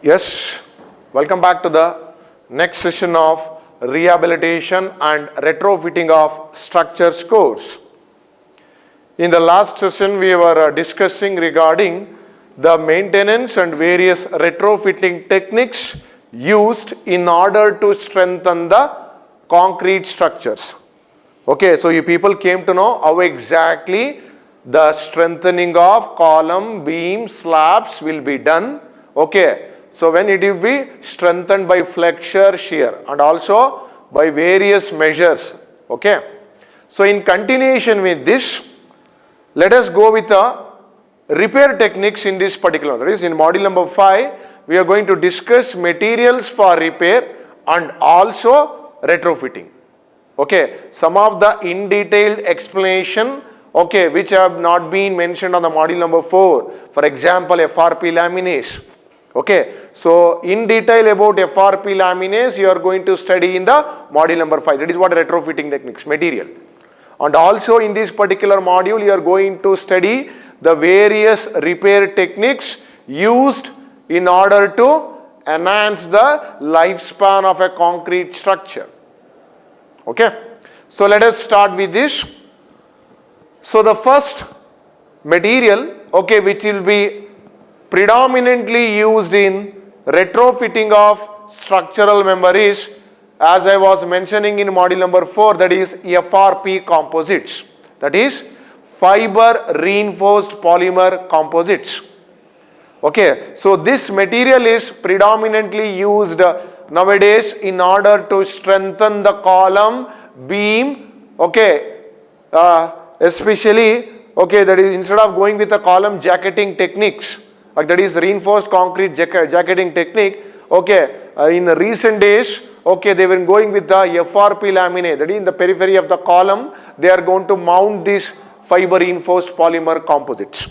Yes, welcome back to the next session of rehabilitation and retrofitting of structures course. In the last session, we were discussing regarding the maintenance and various retrofitting techniques used in order to strengthen the concrete structures. Okay, so you people came to know how exactly the strengthening of column, beam, slabs will be done. Okay. So when it will be strengthened by flexure, shear, and also by various measures. Okay. So in continuation with this, let us go with the repair techniques in this particular. That is, in module number 5, we are going to discuss materials for repair and also retrofitting. Okay. Some of the in detailed explanation, okay, which have not been mentioned on the module number 4. For example, FRP laminate. Okay, so in detail about FRP laminates you are going to study in the module number 5. That is what retrofitting techniques, material. And also in this particular module you are going to study the various repair techniques used in order to enhance the lifespan of a concrete structure. Okay, so let us start with this. So the first material, okay, which will be predominantly used in retrofitting of structural member is, as I was mentioning in module number 4, that is FRP composites. That is fiber reinforced polymer composites. Okay, so this material is predominantly used nowadays in order to strengthen the column, beam, okay, especially, okay, that is instead of going with the column jacketing techniques, that is reinforced concrete jacketing technique, okay, in the recent days, okay, they were going with the FRP laminate, that is in the periphery of the column, they are going to mount these fiber reinforced polymer composites.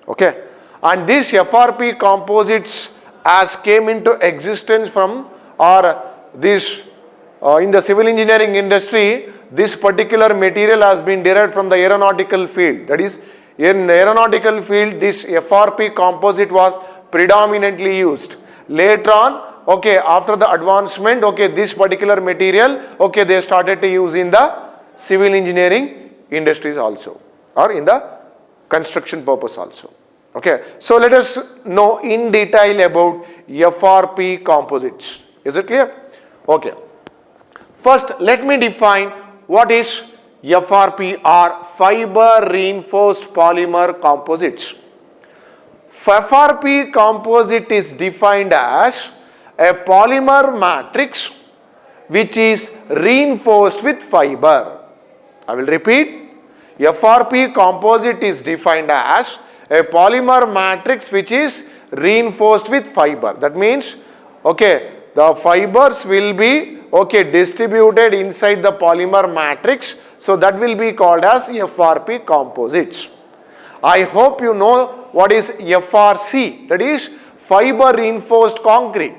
Okay, and these FRP composites as came into existence from this in the civil engineering industry, this particular material has been derived from the aeronautical field. That is, in the aeronautical field, this FRP composite was predominantly used. Later on, okay, after the advancement, okay, this particular material, okay, they started to use in the civil engineering industries also, or in the construction purpose also. Okay, so let us know in detail about FRP composites. Is it clear? Okay. First, let me define what is FRP or fiber reinforced polymer composites. FRP composite is defined as a polymer matrix which is reinforced with fiber. I will repeat. FRP composite is defined as a polymer matrix which is reinforced with fiber. That means, okay, the fibers will be, okay, distributed inside the polymer matrix. So that will be called as FRP composites. I hope you know what is FRC, that is fiber reinforced concrete.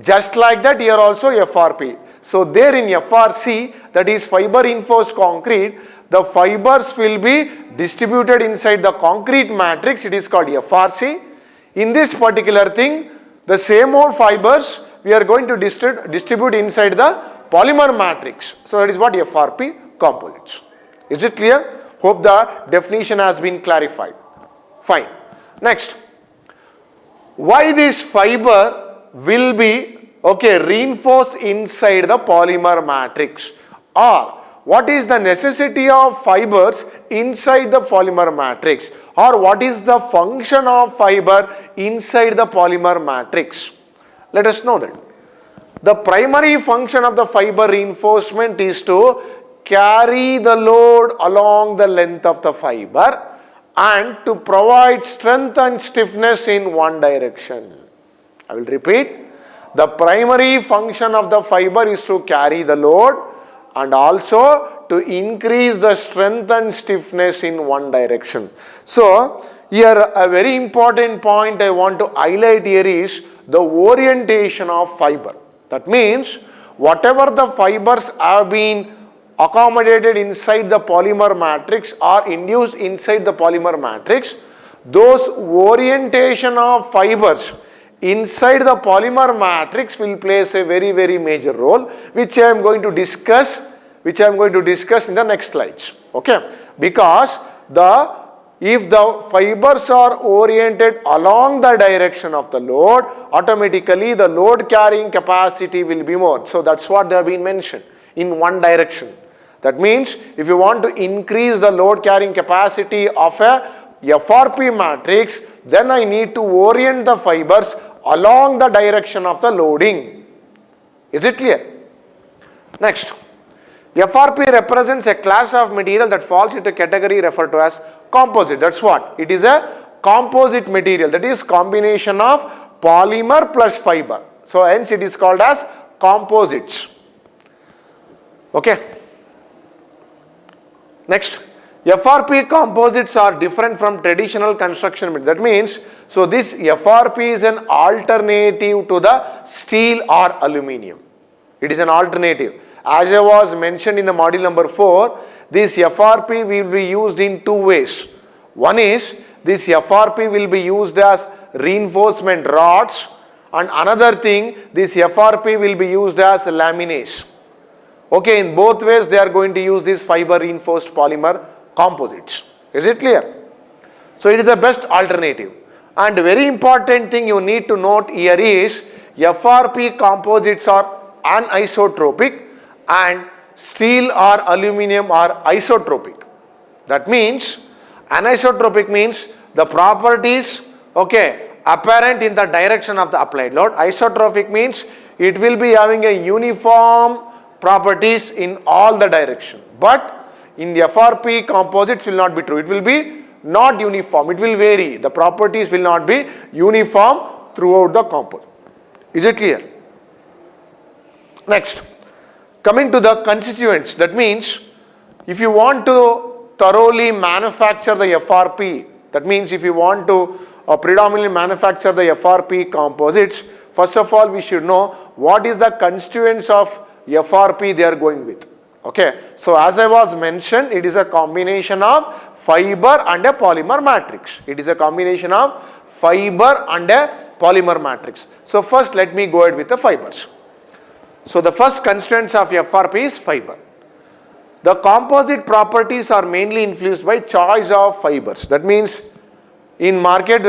Just like that here also FRP. So there in FRC, that is fiber reinforced concrete, the fibers will be distributed inside the concrete matrix, it is called FRC. In this particular thing, the same old fibers we are going to distribute inside the polymer matrix. So that is what FRP composites. Is it clear? Hope the definition has been clarified. Fine. Next, why this fiber will be, okay, reinforced inside the polymer matrix, or what is the necessity of fibers inside the polymer matrix, or what is the function of fiber inside the polymer matrix? Let us know that. The primary function of the fiber reinforcement is to carry the load along the length of the fiber and to provide strength and stiffness in one direction. I will repeat. The primary function of the fiber is to carry the load and also to increase the strength and stiffness in one direction. So here a very important point I want to highlight here is the orientation of fiber. That means whatever the fibers have been accommodated inside the polymer matrix or induced inside the polymer matrix, those orientation of fibers inside the polymer matrix will plays a very, very major role, which I am going to discuss in the next slides. Okay, because if the fibers are oriented along the direction of the load, automatically the load carrying capacity will be more. So that's what they have been mentioned, in one direction. That means if you want to increase the load carrying capacity of a FRP matrix, then I need to orient the fibers along the direction of the loading. Is it clear? Next, FRP represents a class of material that falls into a category referred to as composite. That's what? It is a composite material, that is combination of polymer plus fiber. So hence it is called as composites. Okay. Next, FRP composites are different from traditional construction material. That means, so this FRP is an alternative to the steel or aluminium. It is an alternative. As I was mentioned in the module number 4, this FRP will be used in two ways. One is, this FRP will be used as reinforcement rods, and another thing, this FRP will be used as laminates. Okay, in both ways they are going to use this fiber reinforced polymer composites. Is it clear? So it is the best alternative. And very important thing you need to note here is, FRP composites are anisotropic and steel or aluminium are isotropic. That means, anisotropic means the properties, okay, apparent in the direction of the applied load. Isotropic means it will be having a uniform properties in all the direction. But in the FRP composites will not be true. It will be not uniform. It will vary. The properties will not be uniform throughout the composite. Is it clear? Next, coming to the constituents. That means if you want to thoroughly manufacture the FRP, that means if you want to predominantly manufacture the FRP composites, first of all we should know what is the constituents of FRP they are going with. Okay, so as I was mentioned, it is a combination of fiber and a polymer matrix. It is a combination of fiber and a polymer matrix. So first let me go ahead with the fibers. So the first constituents of FRP is fiber. The composite properties are mainly influenced by choice of fibers. That means in market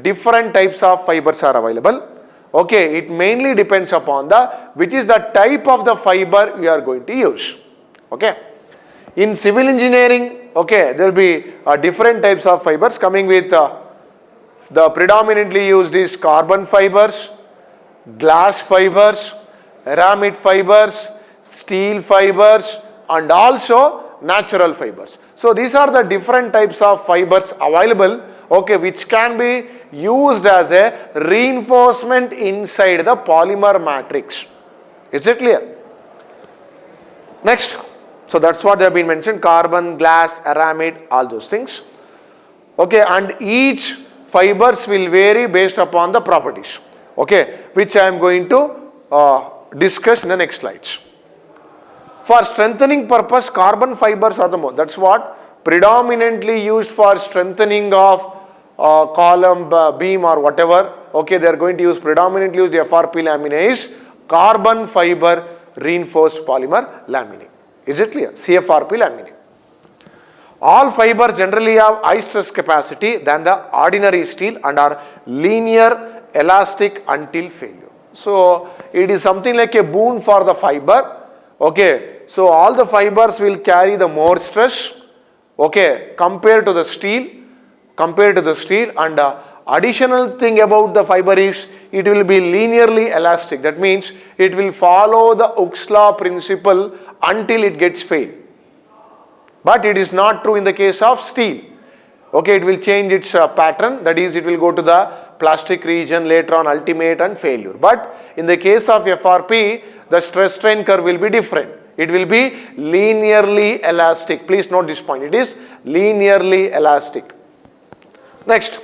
different types of fibers are available. Okay, it mainly depends upon which is the type of the fiber we are going to use. Okay, in civil engineering, okay, there will be different types of fibers coming with the predominantly used is carbon fibers, glass fibers, aramid fibers, steel fibers, and also natural fibers. So these are the different types of fibers available, okay, which can be used as a reinforcement inside the polymer matrix. Is it clear? Next, so that's what they have been mentioned: carbon, glass, aramid, all those things. Okay, and each fibers will vary based upon the properties, okay, which I am going to discuss in the next slides. For strengthening purpose, carbon fibers are the most. That's what predominantly used for strengthening of column, beam or whatever. Okay, they are going to use predominantly use the FRP laminate is carbon fiber reinforced polymer laminate. Is it clear? CFRP laminate. All fibers generally have high stress capacity than the ordinary steel and are linear elastic until failure. So it is something like a boon for the fiber. Okay, so all the fibers will carry the more stress, okay, compared to the steel, and additional thing about the fiber is it will be linearly elastic. That means it will follow the Hooke's law principle until it gets failed. But it is not true in the case of steel. Okay, it will change its pattern, that is it will go to the plastic region, later on ultimate and failure. But in the case of FRP, the stress strain curve will be different. It will be linearly elastic. Please note this point. It is linearly elastic. Next,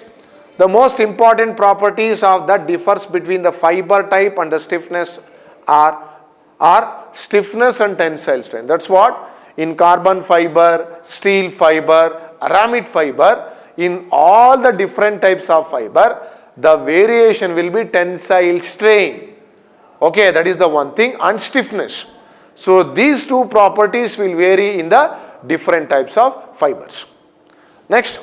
the most important properties of that differs between the fiber type and the stiffness are stiffness and tensile strength. That's what in carbon fiber, steel fiber, aramid fiber, in all the different types of fiber, the variation will be tensile strain. Okay, that is the one thing, and stiffness. So these two properties will vary in the different types of fibers. Next.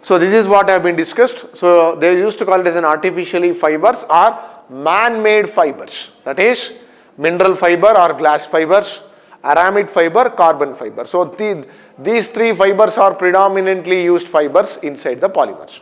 So this is what have been discussed. So they used to call it as an artificially fibers or man-made fibers. That is mineral fiber or glass fibers, aramid fiber, carbon fiber. So these three fibers are predominantly used fibers inside the polymers.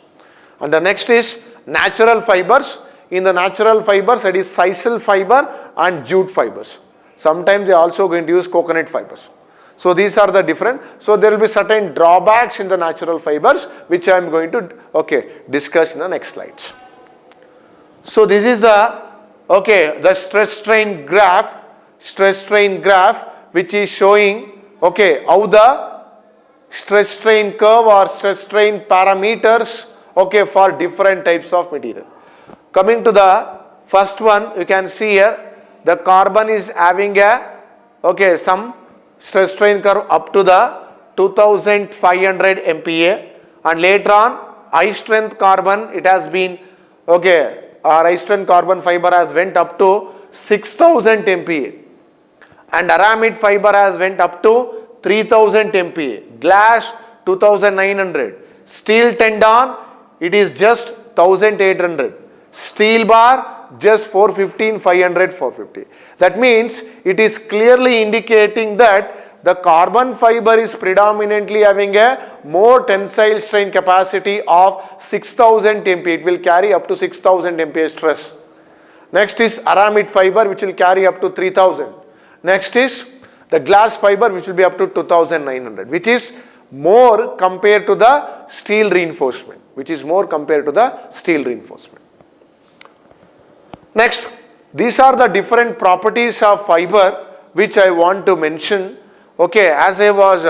And the next is natural fibers. In the natural fibers, it is sisal fiber and jute fibers. Sometimes they are also going to use coconut fibers. So these are the different. So there will be certain drawbacks in the natural fibers which I am going to discuss in the next slides. So this is the stress strain graph which is showing how the stress strain curve or stress strain parameters for different types of material. Coming to the first one, you can see here the carbon is having a some stress strain curve up to the 2500 MPa, and later on high strength carbon, it has been our high strength carbon fiber has went up to 6000 MPa, and aramid fiber has went up to 3000 MPa, glass 2900, steel tendon it is just 1800, steel bar just 415, 500, 450. That means it is clearly indicating that the carbon fiber is predominantly having a more tensile strain capacity of 6000 MPa. It will carry up to 6000 MPa stress. Next is aramid fiber which will carry up to 3000. Next is the glass fiber which will be up to 2900, which is more compared to the steel reinforcement. Next, these are the different properties of fiber which I want to mention. As I was,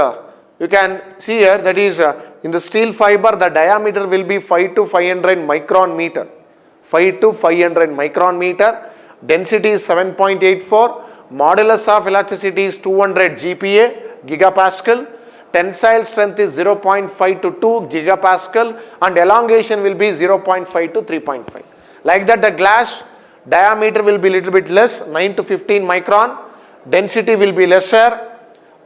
you can see here, that is in the steel fiber the diameter will be 5 to 500 micron meter. 5 to 500 micron meter. Density is 7.84. Modulus of elasticity is 200 GPa, gigapascal. Tensile strength is 0.5 to 2 gigapascal, and elongation will be 0.5 to 3.5. Like that, the glass diameter will be little bit less, 9 to 15 micron. Density will be lesser,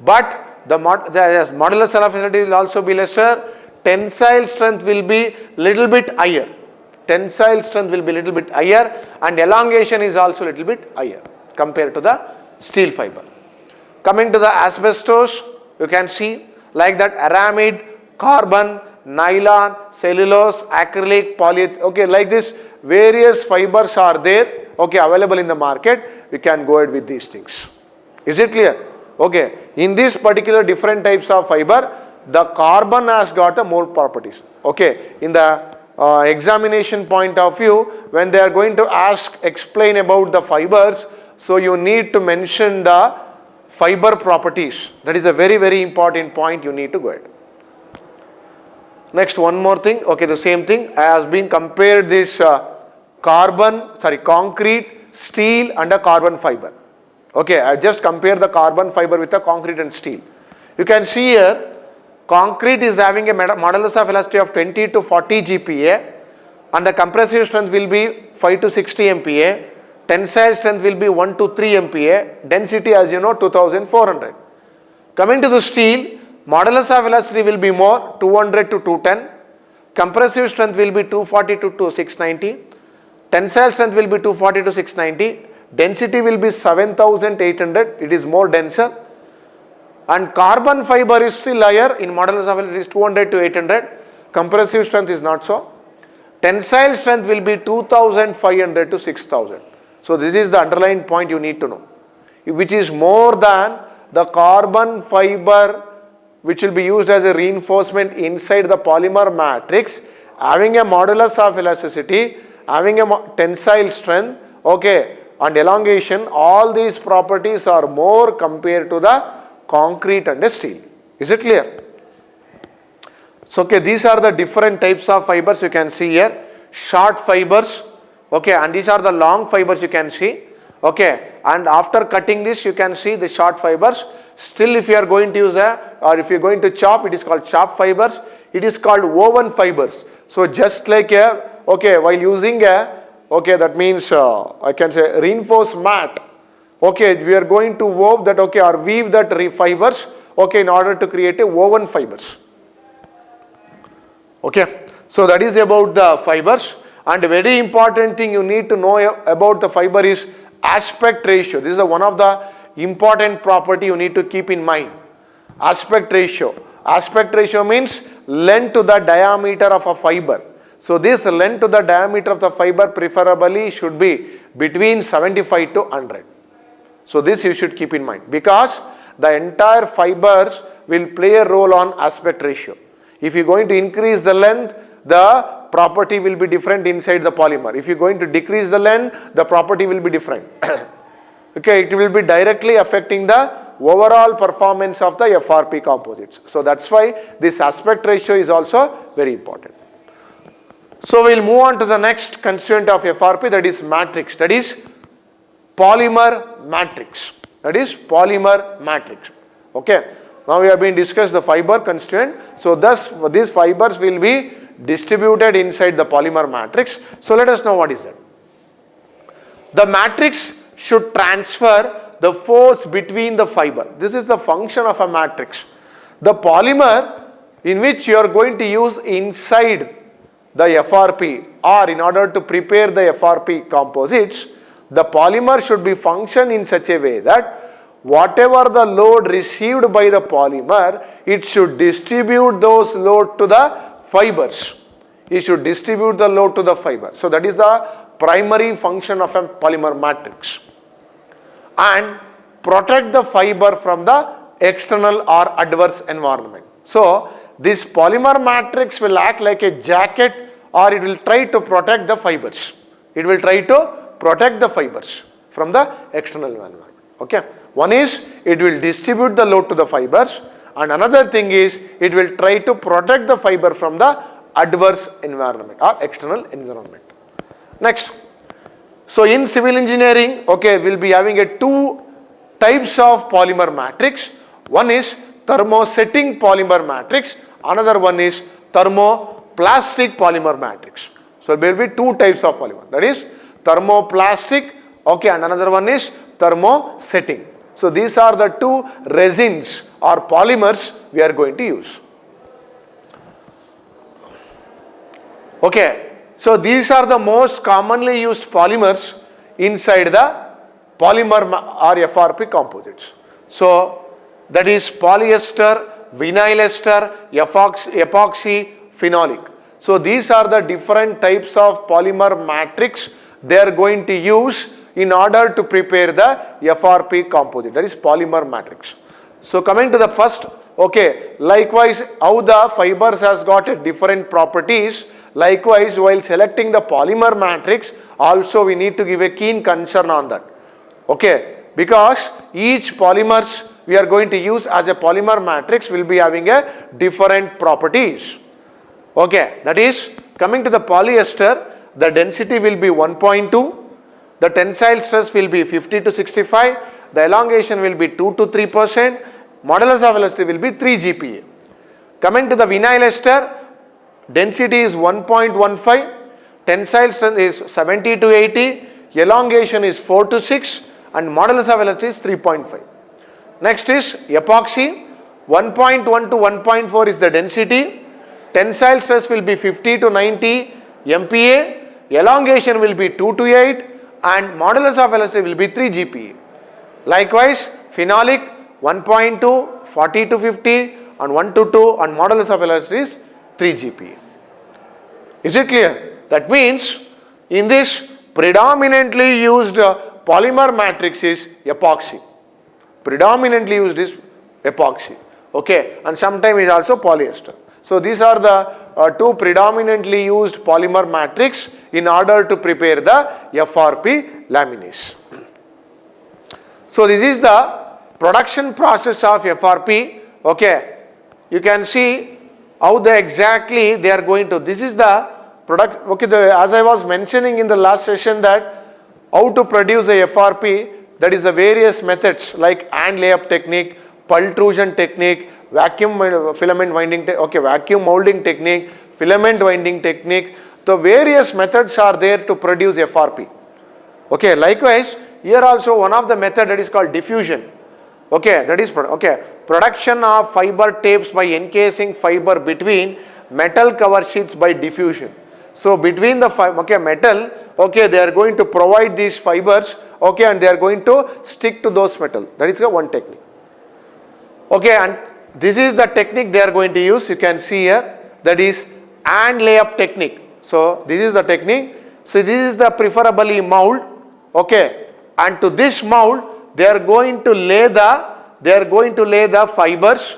but the modulus of elasticity will also be lesser. Tensile strength will be little bit higher. And elongation is also little bit higher compared to the steel fiber. Coming to the asbestos, you can see like that aramid, carbon, nylon, cellulose, acrylic, polyethylene, like this various fibers are there, available in the market. We can go ahead with these things. Is it clear? In this particular different types of fiber, the carbon has got more properties. In the examination point of view, when they are going to explain about the fibers, so you need to mention the fiber properties. That is a very, very important point you need to go ahead. Next, one more thing. The same thing has been compared this concrete, steel and a carbon fiber. I just compare the carbon fiber with the concrete and steel. You can see here, concrete is having a modulus of elasticity of 20 to 40 GPa, and the compressive strength will be 5 to 60 MPa. Tensile strength will be 1 to 3 MPa. Density, as you know, 2400. Coming to the steel, modulus of elasticity will be more, 200 to 210. Compressive strength will be 240 to 690. Tensile strength will be 240 to 690. Density will be 7800. It is more denser. And carbon fiber is still higher. In modulus of elasticity is 200 to 800. Compressive strength is not so. Tensile strength will be 2500 to 6000. So this is the underlying point you need to know, which is more than the carbon fiber which will be used as a reinforcement inside the polymer matrix, having a modulus of elasticity, having a tensile strength, and elongation. All these properties are more compared to the concrete and the steel. Is it clear? So these are the different types of fibers you can see here. Short fibers, and these are the long fibers you can see. And after cutting this, you can see the short fibers. Still, if you are going to use if you are going to chop, it is called chop fibers. It is called woven fibers. So just like a, okay, while using a, okay, that means I can say reinforced mat. Okay, we are going to wove that, okay, or weave that fibers, okay, in order to create a woven fibers. Okay, so that is about the fibers. And a very important thing you need to know about the fiber is aspect ratio. This is one of the important property you need to keep in mind. Aspect ratio. Aspect ratio means length to the diameter of a fiber. So this length to the diameter of the fiber preferably should be between 75 to 100. So this you should keep in mind, because the entire fibers will play a role on aspect ratio. If you are going to increase the length, the property will be different inside the polymer. If you are going to decrease the length, the property will be different. Okay, it will be directly affecting the overall performance of the FRP composites. So that's why this aspect ratio is also very important. So we'll move on to the next constituent of FRP, that is matrix, that is polymer matrix. That is polymer matrix. Okay. Now we have been discussed the fiber constituent. So thus these fibers will be distributed inside the polymer matrix. So let us know what is that. The matrix should transfer the force between the fiber. This is the function of a matrix. The polymer in which you are going to use inside the FRP, or in order to prepare the FRP composites, the polymer should be functioned in such a way that whatever the load received by the polymer, it should distribute those load to the fibers. It should distribute the load to the fiber. So that is the primary function of a polymer matrix. And protect the fiber from the external or adverse environment. So this polymer matrix will act like a jacket, or it will try to protect the fibers. It will try to protect the fibers from the external environment. Okay. One is it will distribute the load to the fibers, and another thing is it will try to protect the fiber from the adverse environment or external environment. Next. So in civil engineering, okay, we'll be having a two types of polymer matrix. One is thermosetting polymer matrix. Another one is thermoplastic polymer matrix. So there will be two types of polymer. That is thermoplastic, okay, and another one is thermosetting. So these are the two resins or polymers we are going to use. Okay. So these are the most commonly used polymers inside the polymer or FRP composites. So that is polyester, vinyl ester, epoxy, phenolic. So these are the different types of polymer matrix they are going to use in order to prepare the FRP composite, that is polymer matrix. So coming to the first, okay, likewise how the fibers has got a different properties. Likewise, while selecting the polymer matrix, also we need to give a keen concern on that. Okay, because each polymers we are going to use as a polymer matrix will be having a different properties. Okay, that is coming to the polyester, the density will be 1.2, the tensile stress will be 50 to 65, the elongation will be 2 to 3%, modulus of elasticity will be 3 GPa. Coming to the vinyl ester, density is 1.15, tensile strength is 70 to 80, elongation is 4 to 6, and modulus of elasticity is 3.5. Next is epoxy, 1.1 to 1.4 is the density, tensile stress will be 50 to 90 MPa, elongation will be 2 to 8, and modulus of elasticity will be 3 GPa. Likewise, phenolic 1.2, 40 to 50, and 1 to 2, and modulus of elasticity is 3 GPa. Is it clear? That means in this predominantly used polymer matrix is epoxy. Predominantly used is epoxy. Okay, and sometimes is also polyester. So these are the two predominantly used polymer matrix in order to prepare the FRP laminates. So this is the production process of FRP. Okay, you can see how exactly they are going to. This is the product. Okay, as I was mentioning in the last session that how to produce a FRP, that is the various methods like hand layup technique, pultrusion technique, vacuum filament winding, vacuum molding technique, filament winding technique. The various methods are there to produce FRP. Okay, likewise, here also one of the method that is called diffusion. Okay, that is production of fiber tapes by encasing fiber between metal cover sheets by diffusion. So between the metal, okay, they are going to provide these fibers, okay, and they are going to stick to those metal. That is the one technique. Okay, and this is the technique they are going to use. You can see here, that is and layup technique. So this is the technique. So this is the preferably mold. Okay, and to this mold they are going to lay the fibers,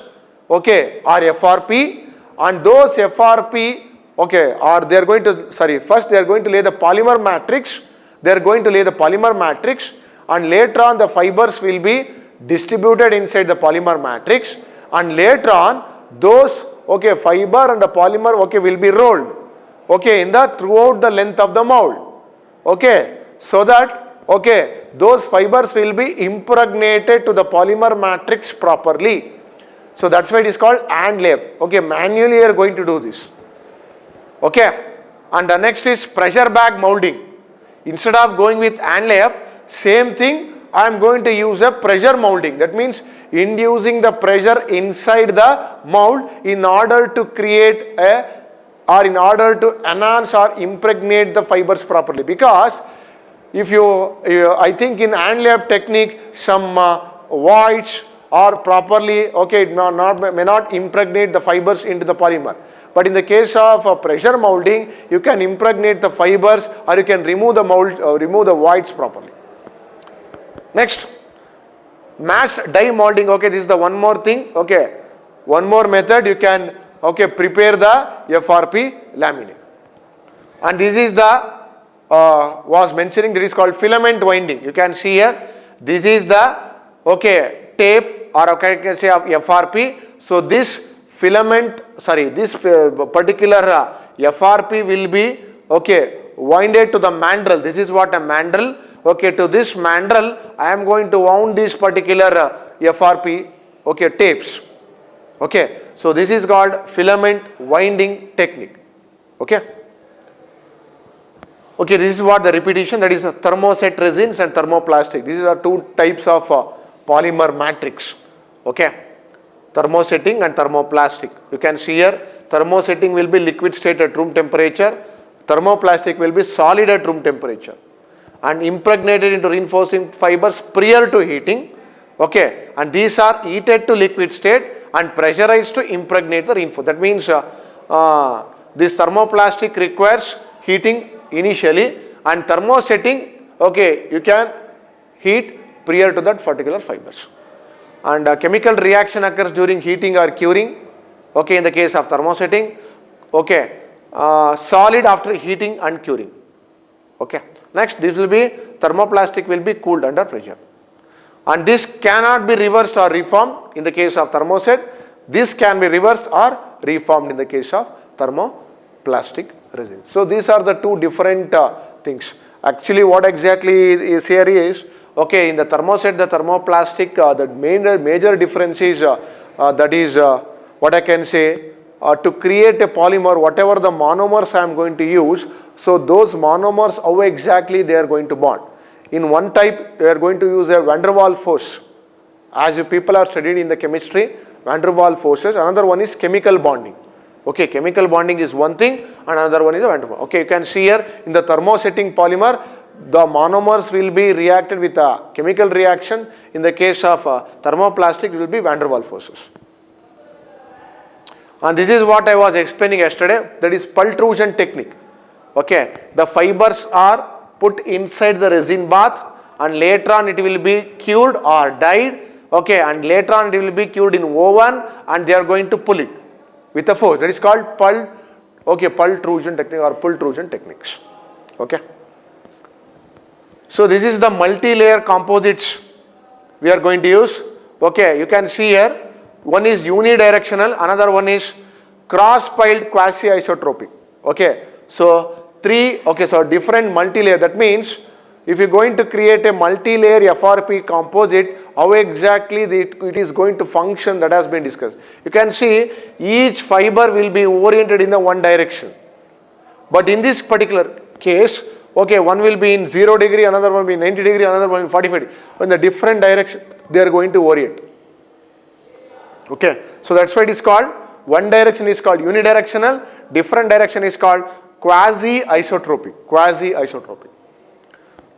okay, or FRP, and those FRP, okay, or they are going to first they are going to lay the polymer matrix. They are going to lay the polymer matrix, and later on the fibers will be distributed inside the polymer matrix, and later on those, okay, fiber and the polymer, okay, will be rolled, okay, in the throughout the length of the mold, okay, so that, okay, those fibers will be impregnated to the polymer matrix properly. So that's why it is called and layup. Okay, manually you are going to do this. Okay, and the next is pressure bag molding. Instead of going with and layup, same thing, I am going to use a pressure molding. That means inducing the pressure inside the mold in order to create in order to enhance or impregnate the fibers properly. Because if I think in and layup technique, some voids are properly, okay, it may not impregnate the fibers into the polymer. But in the case of pressure molding, you can impregnate the fibers, or you can remove the mold, remove the voids properly. Next, mass die molding. Okay, this is the one more thing. Okay, one more method, you can, okay, prepare the FRP laminate. And this is the was mentioning, that is called filament winding. You can see here, this is the, okay, tape, or okay, you can say of FRP. So this filament, this particular FRP will be, okay, winded to the mandrel. This is what a mandrel. Okay, to this mandrel I am going to wound this particular FRP, okay, tapes. Okay, so this is called filament winding technique. Okay. Okay, this is what the repetition, that is thermoset resins and thermoplastic. These are two types of polymer matrix. Okay, thermosetting and thermoplastic. You can see here, thermosetting will be liquid state at room temperature, thermoplastic will be solid at room temperature, and impregnated into reinforcing fibers prior to heating. Okay, and these are heated to liquid state and pressurized to impregnate the reinforcement. That means this thermoplastic requires heating initially, and thermosetting, okay, you can heat prior to that particular fibers. And chemical reaction occurs during heating or curing, okay, in the case of thermosetting. Okay, solid after heating and curing. Okay, next, this will be thermoplastic will be cooled under pressure, and this cannot be reversed or reformed in the case of thermoset. This can be reversed or reformed in the case of thermoplastic resins. So these are the two different things. Actually, what exactly is here is, okay, in the thermoset, the thermoplastic, the major difference is that is what I can say, to create a polymer, whatever the monomers I am going to use, so those monomers, how exactly they are going to bond. In one type, we are going to use a van der Waals force. As you people are studied in the chemistry, van der Waals forces. Another one is chemical bonding. Okay, chemical bonding is one thing, and another one is a van der Waals. Okay, you can see here in the thermosetting polymer, the monomers will be reacted with a chemical reaction. In the case of thermoplastic, it will be van der Waals forces. And this is what I was explaining yesterday, that is pultrusion technique. Okay, the fibers are put inside the resin bath, and later on it will be cured or dyed. Okay, and later on it will be cured in oven, and they are going to pull it with a force. That is called pultrusion technique or pultrusion techniques. Okay. So this is the multi-layer composites we are going to use. Okay, you can see here, one is unidirectional, another one is cross-piled quasi-isotropic. Okay, so so different multi-layer. That means if you are going to create a multi-layer FRP composite, how exactly it is going to function, that has been discussed. You can see each fiber will be oriented in the one direction. But in this particular case, okay, one will be in 0 degree, another one will be 90 degree, another one will be 45 degree. In the different direction, they are going to orient. Okay, so that's why it is called, one direction is called unidirectional, different direction is called quasi-isotropic.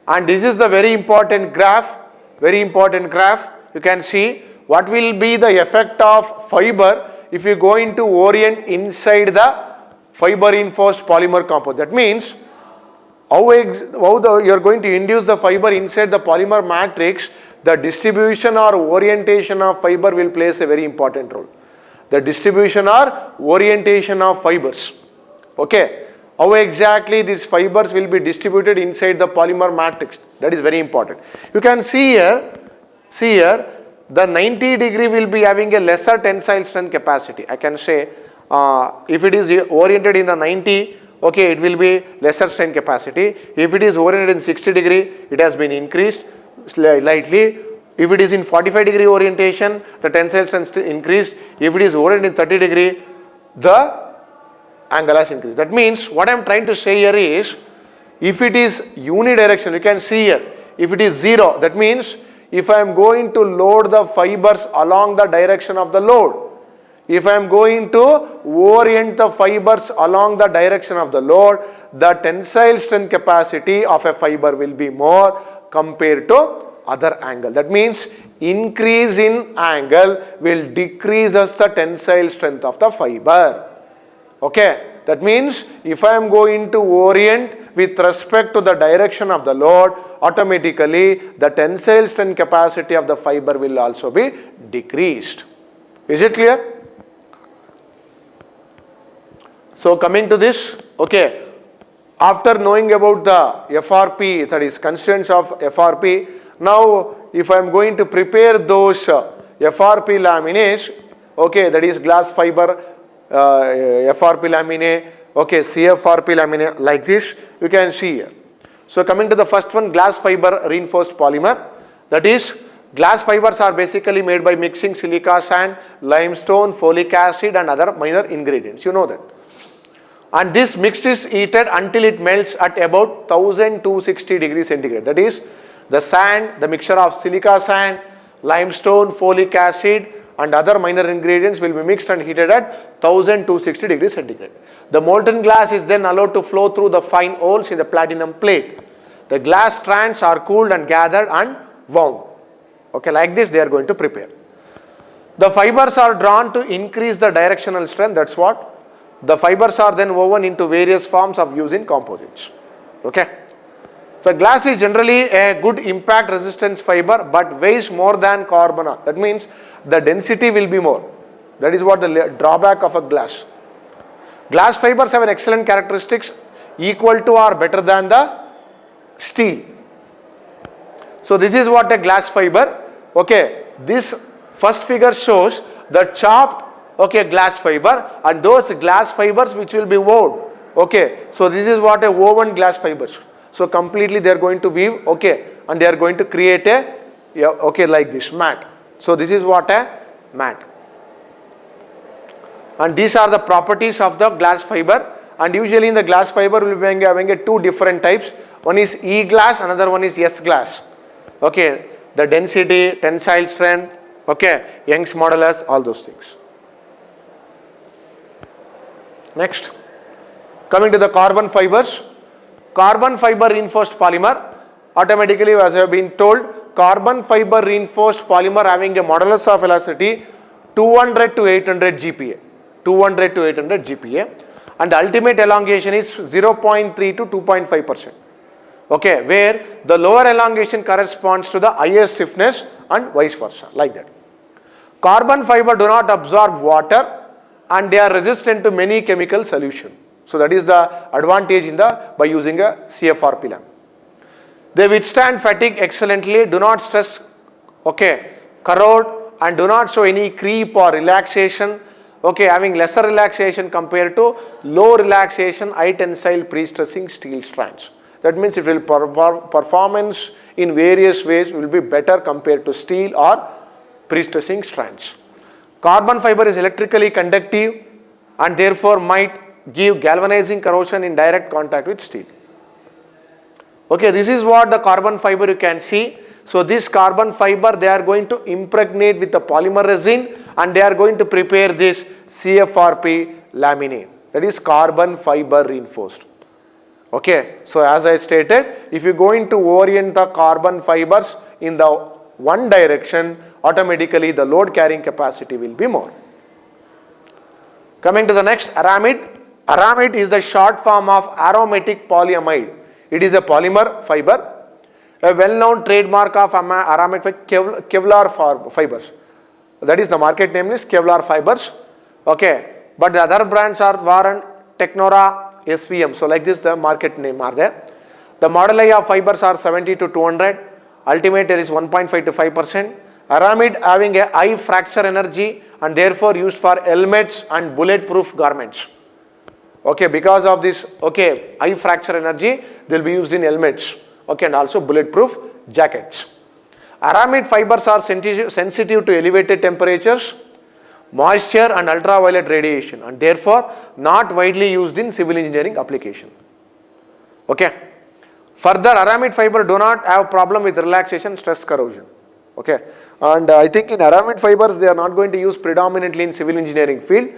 And this is the very important graph. You can see what will be the effect of fiber if you go into orient inside the fiber reinforced polymer compound. That means how you are going to induce the fiber inside the polymer matrix, the distribution or orientation of fiber will play a very important role. The distribution or orientation of fibers. Okay. How exactly these fibers will be distributed inside the polymer matrix, that is very important. You can see here, the 90 degree will be having a lesser tensile strength capacity. I can say if it is oriented in the 90, okay, it will be lesser strain capacity. If it is oriented in 60 degree, it has been increased slightly. If it is in 45 degree orientation, the tensile strength increased. If it is oriented in 30 degree, the angle has increased. That means what I am trying to say here is, if it is unidirectional, you can see here, if it is 0, that means if I am going to load the fibers along the direction of the load, if I am going to orient the fibers along the direction of the load, the tensile strength capacity of a fiber will be more compared to other angle. That means increase in angle will decrease the tensile strength of the fiber. Okay, that means if I am going to orient with respect to the direction of the load, automatically the tensile strength capacity of the fiber will also be decreased. Is it clear? So coming to this, okay, after knowing about the FRP, that is constraints of FRP, now if I am going to prepare those FRP laminates, okay, that is glass fiber FRP laminate, okay, CFRP laminate, like this, you can see here. So coming to the first one, glass fiber reinforced polymer, that is, glass fibers are basically made by mixing silica sand, limestone, folic acid and other minor ingredients, you know that. And this mix is heated until it melts at about 1260 degrees centigrade. That is, the sand, the mixture of silica sand, limestone, folic acid and other minor ingredients will be mixed and heated at 1260 degrees centigrade. The molten glass is then allowed to flow through the fine holes in the platinum plate. The glass strands are cooled and gathered and wound. Okay, like this they are going to prepare. The fibers are drawn to increase the directional strength, that's what. The fibers are then woven into various forms of use in composites. Okay. So glass is generally a good impact resistance fiber but weighs more than carbon. That means the density will be more. That is what the drawback of a glass. Glass fibers have an excellent characteristics equal to or better than the steel. So this is what a glass fiber. Okay. This first figure shows the chopped, okay, glass fiber and those glass fibers which will be woven. Okay. So this is what a woven glass fibers. So completely they are going to weave, okay, and they are going to create a, okay, like this mat. So this is what a mat. And these are the properties of the glass fiber, and usually in the glass fiber we will be having two different types. One is E glass, another one is S glass. Okay, the density, tensile strength, okay, Young's modulus, all those things. Next, coming to the carbon fibers. Carbon fiber reinforced polymer, automatically as I have been told, carbon fiber reinforced polymer having a modulus of velocity 200 to 800 GPa. 200 to 800 GPa and the ultimate elongation is 0.3 to 2.5%. Okay, where the lower elongation corresponds to the higher stiffness and vice versa, like that. Carbon fiber do not absorb water and they are resistant to many chemical solutions. So that is the advantage in by using a CFRP lamp. They withstand fatigue excellently, do not stress, okay, corrode and do not show any creep or relaxation, okay, having lesser relaxation compared to low relaxation high tensile pre-stressing steel strands. That means it will performance in various ways will be better compared to steel or pre-stressing strands. Carbon fiber is electrically conductive and therefore might give galvanizing corrosion in direct contact with steel. Okay, this is what the carbon fiber you can see. So this carbon fiber they are going to impregnate with the polymer resin and they are going to prepare this CFRP laminate, that is carbon fiber reinforced. Okay, so as I stated, if you are going to orient the carbon fibers in the one direction, automatically the load carrying capacity will be more. Coming to the next, aramid. Aramid is the short form of aromatic polyamide. It is a polymer fiber. A well-known trademark of aramid Kevlar fibers. That is the market name is Kevlar fibers. Okay, but the other brands are Warren, Technora, SVM. So like this the market name are there. The model I of fibers are 70 to 200. Ultimate there is 1.5 to 5%. Aramid having a high fracture energy and therefore used for helmets and bulletproof garments. Okay, because of this high fracture energy they will be used in helmets. Okay, and also bulletproof jackets. Aramid fibers are sensitive to elevated temperatures, moisture and ultraviolet radiation and therefore not widely used in civil engineering application. Okay. Further, aramid fiber do not have problem with relaxation, stress, corrosion. Okay, and I think in aramid fibers they are not going to use predominantly in civil engineering field.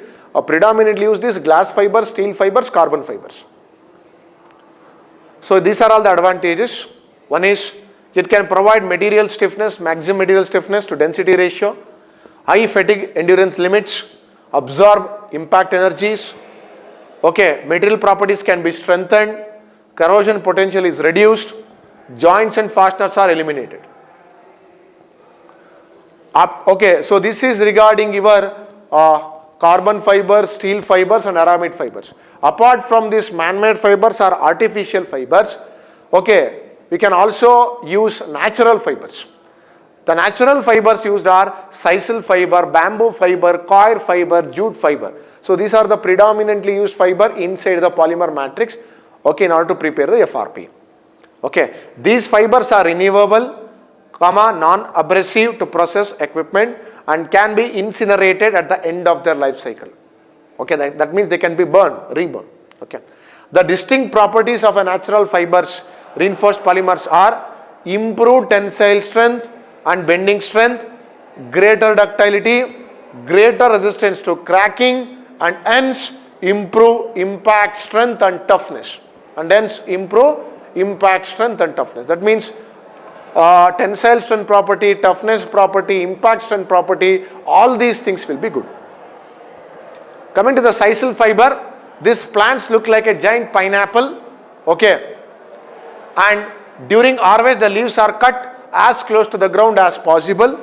Predominantly use this glass fibers, steel fibers, carbon fibers. So these are all the advantages. One is it can provide material stiffness, maximum material stiffness to density ratio, high fatigue endurance limits, absorb impact energies. Okay, material properties can be strengthened, corrosion potential is reduced, joints and fasteners are eliminated. Okay, so this is regarding your carbon fibers, steel fibers and aramid fibers. Apart from these man-made fibers or artificial fibers, okay, we can also use natural fibers. The natural fibers used are sisal fiber, bamboo fiber, coir fiber, jute fiber. So these are the predominantly used fiber inside the polymer matrix, okay, in order to prepare the FRP. Okay, these fibers are renewable, non-abrasive to process equipment and can be incinerated at the end of their life cycle. Okay, that means they can be burned, reburned. Okay, the distinct properties of a natural fibers reinforced polymers are improved tensile strength and bending strength, greater ductility, greater resistance to cracking and hence improve impact strength and toughness. And hence improve impact strength and toughness. That means tensile strength property, toughness property, impact strength property, all these things will be good. Coming to the sisal fiber, these plants look like a giant pineapple, okay, and during harvest the leaves are cut as close to the ground as possible,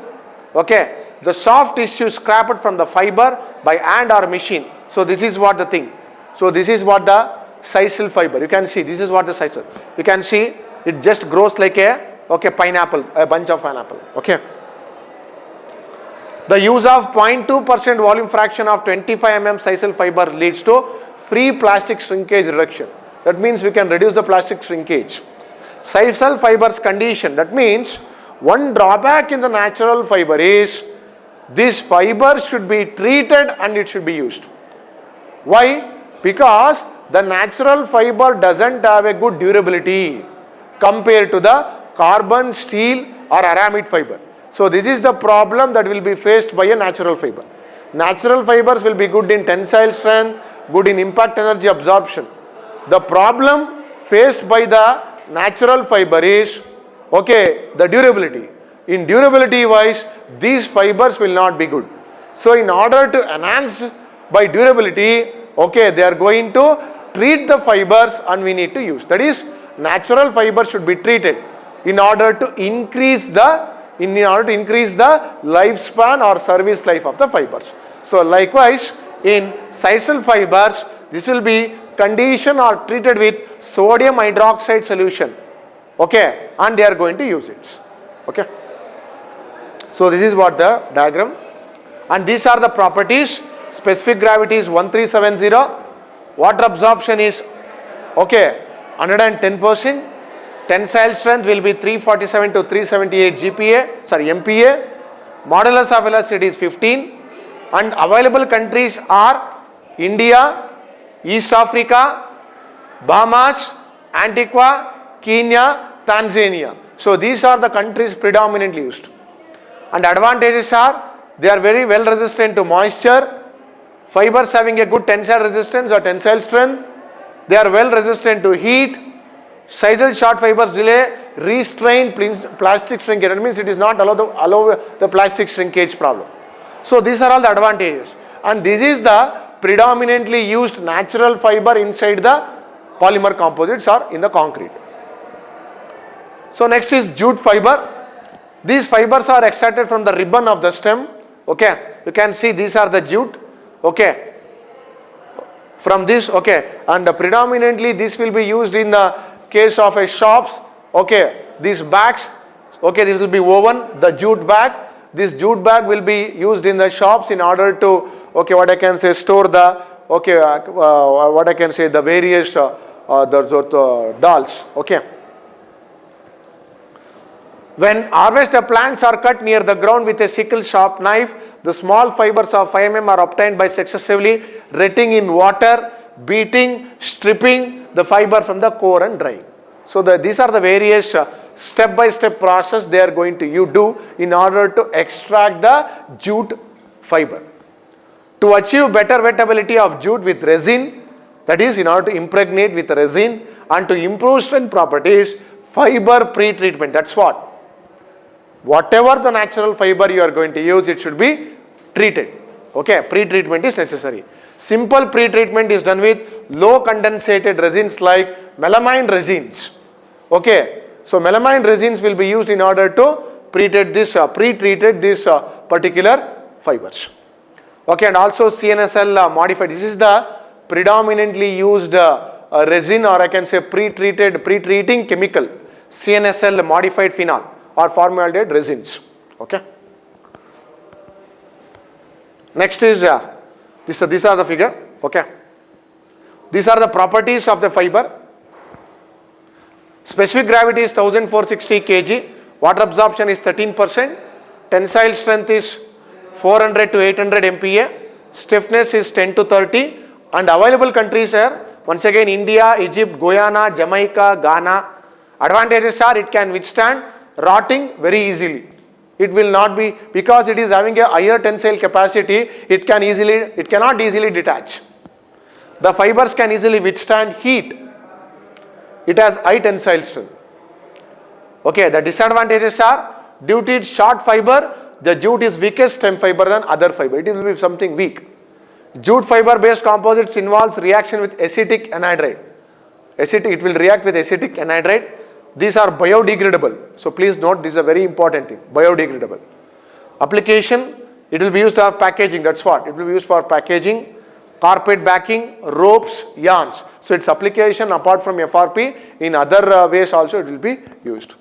okay. The soft tissue scraped from the fiber by hand or machine. So this is what the thing. So this is what the sisal fiber. You can see this is what the sisal. You can see it just grows like a pineapple, a bunch of pineapple. Okay. The use of 0.2% volume fraction of 25 mm sisal fiber leads to free plastic shrinkage reduction. That means we can reduce the plastic shrinkage. Sisal fibers condition. That means one drawback in the natural fiber is this fiber should be treated and it should be used. Why? Because the natural fiber doesn't have a good durability compared to the carbon, steel or aramid fiber. So this is the problem that will be faced by a natural fiber. Natural fibers will be good in tensile strength, good in impact energy absorption. The problem faced by the natural fiber is, okay, the durability. In durability wise, these fibers will not be good. So in order to enhance by durability, okay, they are going to treat the fibers and we need to use. That is, natural fibers should be treated in order to increase the lifespan or service life of the fibers. So likewise, in sisal fibers, this will be conditioned or treated with sodium hydroxide solution, okay, and they are going to use it. Okay. So this is what the diagram, and these are the properties. Specific gravity is 1370, water absorption is, okay, 110%, Tensile strength will be 347 to 378 MPa. Modulus of elasticity is 15. And available countries are India, East Africa, Bahamas, Antigua, Kenya, Tanzania. So these are the countries predominantly used. And advantages are, they are very well resistant to moisture, fibers having a good tensile resistance or tensile strength, they are well resistant to heat, sisal short fibers delay restrained plastic shrinkage. That means it is not allow the plastic shrinkage problem. So these are all the advantages. And this is the predominantly used natural fiber inside the polymer composites or in the concrete. So next is jute fiber. These fibers are extracted from the ribbon of the stem. Okay, you can see these are the jute. Okay, from this, okay, and predominantly this will be used in the case of a shops. Okay, these bags, okay, this will be woven, the jute bag. This jute bag will be used in the shops in order to, okay, what I can say, store the, okay, what I can say, the various dolls. Okay. When harvested plants are cut near the ground with a sickle sharp knife, the small fibers of 5 mm are obtained by successively retting in water, beating, stripping the fiber from the core and drying. So these are the various step-by-step process they are going to do in order to extract the jute fiber. To achieve better wettability of jute with resin, that is in order to impregnate with resin and to improve strength properties, fiber pre-treatment, that's what. Whatever the natural fiber you are going to use, it should be treated. Okay, pre-treatment is necessary. Simple pre-treatment is done with low condensated resins like melamine resins. Okay, so melamine resins will be used in order to pre-treat this particular fibers. Okay, and also CNSL modified. This is the predominantly used resin, or I can say pre-treating chemical, CNSL modified phenol or formaldehyde resins. Okay. Next is these are the figure. Okay. These are the properties of the fiber. Specific gravity is 1460 kg. Water absorption is 13%. Tensile strength is 400 to 800 MPa. Stiffness is 10 to 30. And available countries are once again India, Egypt, Guyana, Jamaica, Ghana. Advantages are it can withstand rotting very easily. It will not be, because it is having a higher tensile capacity, it cannot easily detach. The fibers can easily withstand heat. It has high tensile strength. Okay, the disadvantages are, due to its short fiber, the jute is weakest stem fiber than other fiber. It will be something weak. Jute fiber based composites involves reaction with acetic anhydride. It will react with acetic anhydride. These are biodegradable. So please note, this is a very important thing, biodegradable. Application, it will be used for packaging, that's what. It will be used for packaging, carpet backing, ropes, yarns. So its application apart from FRP, in other ways also it will be used.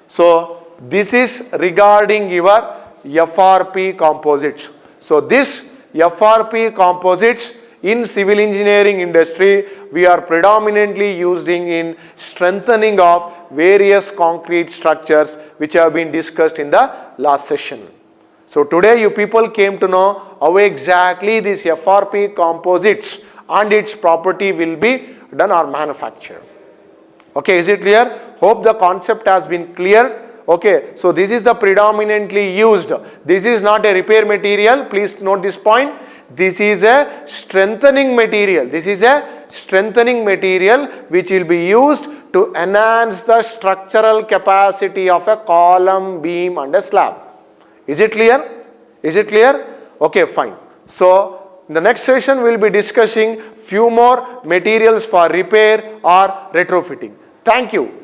So this is regarding your FRP composites. So this FRP composites in civil engineering industry, we are predominantly using in strengthening of various concrete structures which have been discussed in the last session. So today you people came to know how exactly these FRP composites and its property will be done or manufactured. Okay, is it clear? Hope the concept has been clear. Okay, so this is the predominantly used. This is not a repair material. Please note this point. This is a strengthening material. This is a strengthening material which will be used to enhance the structural capacity of a column, beam and a slab. Is it clear? Is it clear? Okay, fine. So in the next session we will be discussing few more materials for repair or retrofitting. Thank you.